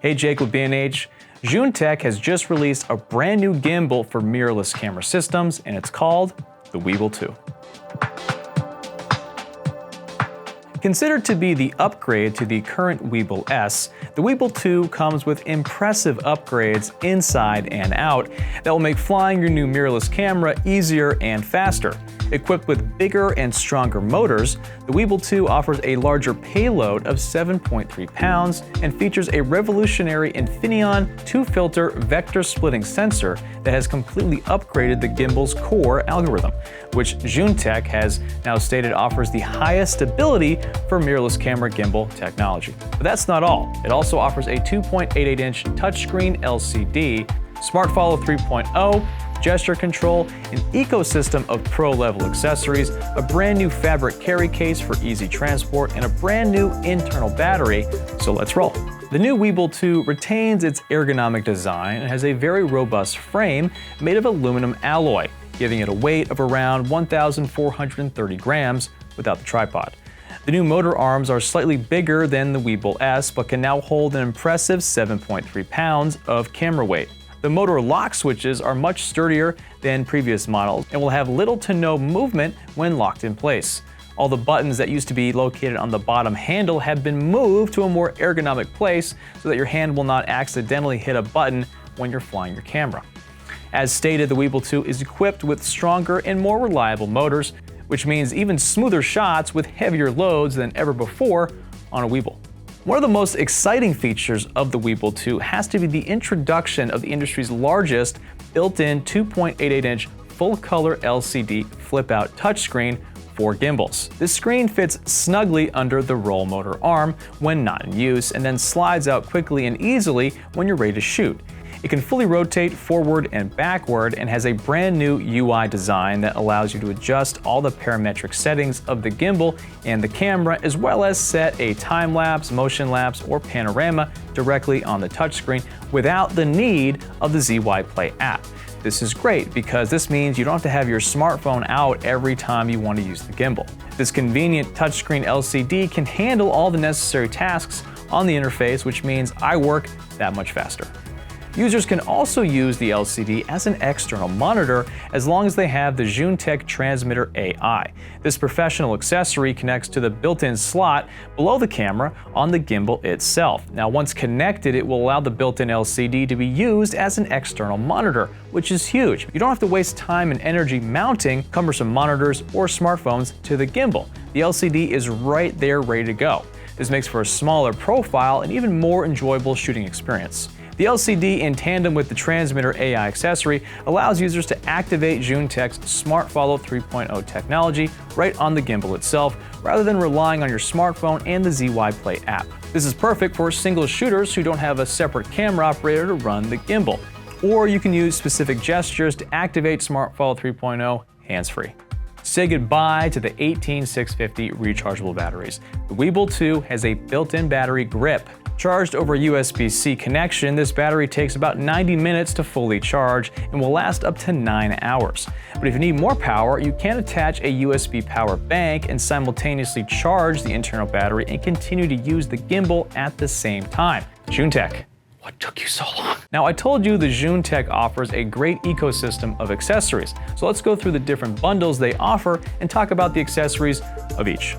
Hey, Jake with B&H. Zhiyun-Tech has just released a brand new gimbal for mirrorless camera systems, and it's called the Weebill 2. Considered to be the upgrade to the current Weebill S, the Weebill 2 comes with impressive upgrades inside and out that will make flying your new mirrorless camera easier and faster. Equipped with bigger and stronger motors, the Weebill 2 offers a larger payload of 7.3 pounds and features a revolutionary Infineon 2-filter vector splitting sensor that has completely upgraded the gimbal's core algorithm, which Zhiyun-Tech has now stated offers the highest stability for mirrorless camera gimbal technology. But that's not all. It also offers a 2.88-inch touchscreen LCD, Smart Follow 3.0, gesture control, an ecosystem of pro-level accessories, a brand new fabric carry case for easy transport, and a brand new internal battery, so let's roll. The new Weebill 2 retains its ergonomic design and has a very robust frame made of aluminum alloy, giving it a weight of around 1,430 grams without the tripod. The new motor arms are slightly bigger than the Weebill S, but can now hold an impressive 7.3 pounds of camera weight. The motor lock switches are much sturdier than previous models and will have little to no movement when locked in place. All the buttons that used to be located on the bottom handle have been moved to a more ergonomic place so that your hand will not accidentally hit a button when you're flying your camera. As stated, the Weebill 2 is equipped with stronger and more reliable motors, which means even smoother shots with heavier loads than ever before on a Weebill. One of the most exciting features of the Weebill 2 has to be the introduction of the industry's largest built-in 2.88-inch full-color LCD flip-out touchscreen for gimbals. This screen fits snugly under the roll motor arm when not in use and then slides out quickly and easily when you're ready to shoot. It can fully rotate forward and backward and has a brand new UI design that allows you to adjust all the parametric settings of the gimbal and the camera, as well as set a time-lapse, motion-lapse, or panorama directly on the touchscreen without the need of the ZY app. This is great because this means you don't have to have your smartphone out every time you want to use the gimbal. This convenient touchscreen LCD can handle all the necessary tasks on the interface, which means I work that much faster. Users can also use the LCD as an external monitor as long as they have the Zhiyun-Tech Transmitter AI. This professional accessory connects to the built-in slot below the camera on the gimbal itself. Now, once connected, it will allow the built-in LCD to be used as an external monitor, which is huge. You don't have to waste time and energy mounting cumbersome monitors or smartphones to the gimbal. The LCD is right there ready to go. This makes for a smaller profile and even more enjoyable shooting experience. The LCD, in tandem with the Transmitter AI accessory, allows users to activate Zhiyun-Tech's Smart Follow 3.0 technology right on the gimbal itself, rather than relying on your smartphone and the ZY app. This is perfect for single shooters who don't have a separate camera operator to run the gimbal. Or you can use specific gestures to activate Smart Follow 3.0 hands-free. Say goodbye to the 18650 rechargeable batteries. The Weebill 2 has a built-in battery grip. Charged over a USB-C connection, this battery takes about 90 minutes to fully charge and will last up to 9 hours. But if you need more power, you can attach a USB power bank and simultaneously charge the internal battery and continue to use the gimbal at the same time. Zhiyun-Tech, what took you so long? Now, I told you the Zhiyun-Tech offers a great ecosystem of accessories, so let's go through the different bundles they offer and talk about the accessories of each.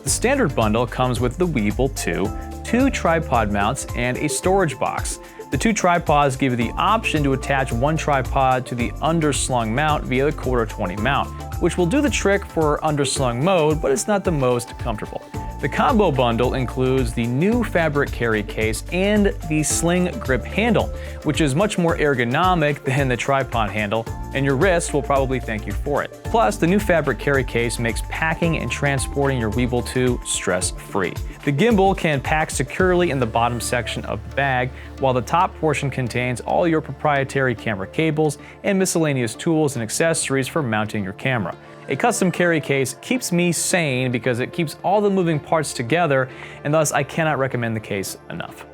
The standard bundle comes with the Weebill 2, 2 tripod mounts, and a storage box. The 2 tripods give you the option to attach one tripod to the underslung mount via the Q20 mount, which will do the trick for underslung mode, but it's not the most comfortable. The combo bundle includes the new fabric carry case and the sling grip handle, which is much more ergonomic than the tripod handle, and your wrist will probably thank you for it. Plus, the new fabric carry case makes packing and transporting your Weebill 2 stress-free. The gimbal can pack securely in the bottom section of the bag, while the top portion contains all your proprietary camera cables and miscellaneous tools and accessories for mounting your camera. A custom carry case keeps me sane because it keeps all the moving parts together, and thus I cannot recommend the case enough.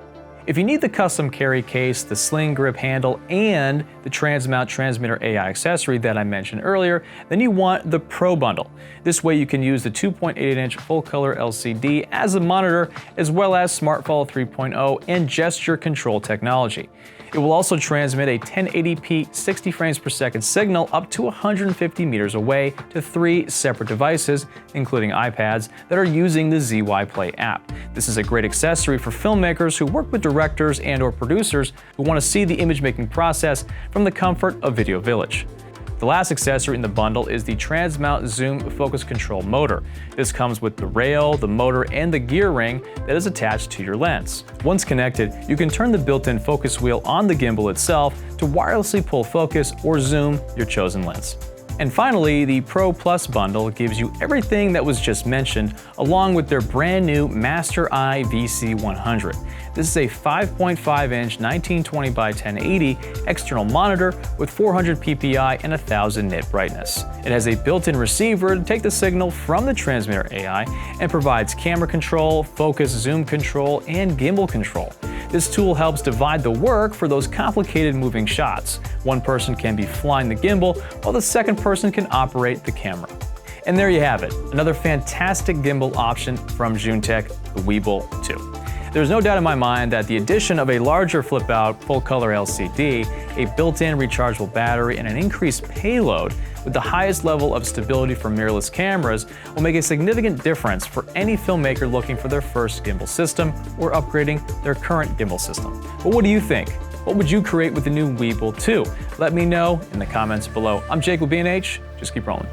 If you need the custom carry case, the sling grip handle, and the Transmount Transmitter AI accessory that I mentioned earlier, then you want the Pro Bundle. This way you can use the 2.8-inch full-color LCD as a monitor, as well as SmartFollow 3.0 and gesture control technology. It will also transmit a 1080p 60 frames per second signal up to 150 meters away to 3 separate devices, including iPads, that are using the ZY Play app. This is a great accessory for filmmakers who work with directors and/or producers who want to see the image-making process from the comfort of Video Village. The last accessory in the bundle is the Transmount Zoom Focus Control Motor. This comes with the rail, the motor, and the gear ring that is attached to your lens. Once connected, you can turn the built-in focus wheel on the gimbal itself to wirelessly pull focus or zoom your chosen lens. And finally, the Pro Plus bundle gives you everything that was just mentioned, along with their brand new Master Eye VC100. This is a 5.5-inch 1920 by 1080 external monitor with 400 ppi and 1000 nit brightness. It has a built-in receiver to take the signal from the Transmitter AI and provides camera control, focus, zoom control, and gimbal control. This tool helps divide the work for those complicated moving shots. One person can be flying the gimbal, while the second person can operate the camera. And there you have it, another fantastic gimbal option from Zhiyun-Tech, the Weebill 2. There's no doubt in my mind that the addition of a larger flip-out full-color LCD, a built-in rechargeable battery, and an increased payload with the highest level of stability for mirrorless cameras will make a significant difference for any filmmaker looking for their first gimbal system or upgrading their current gimbal system. But what do you think? What would you create with the new Weebill 2? Let me know in the comments below. I'm Jake with B&H. Just keep rolling.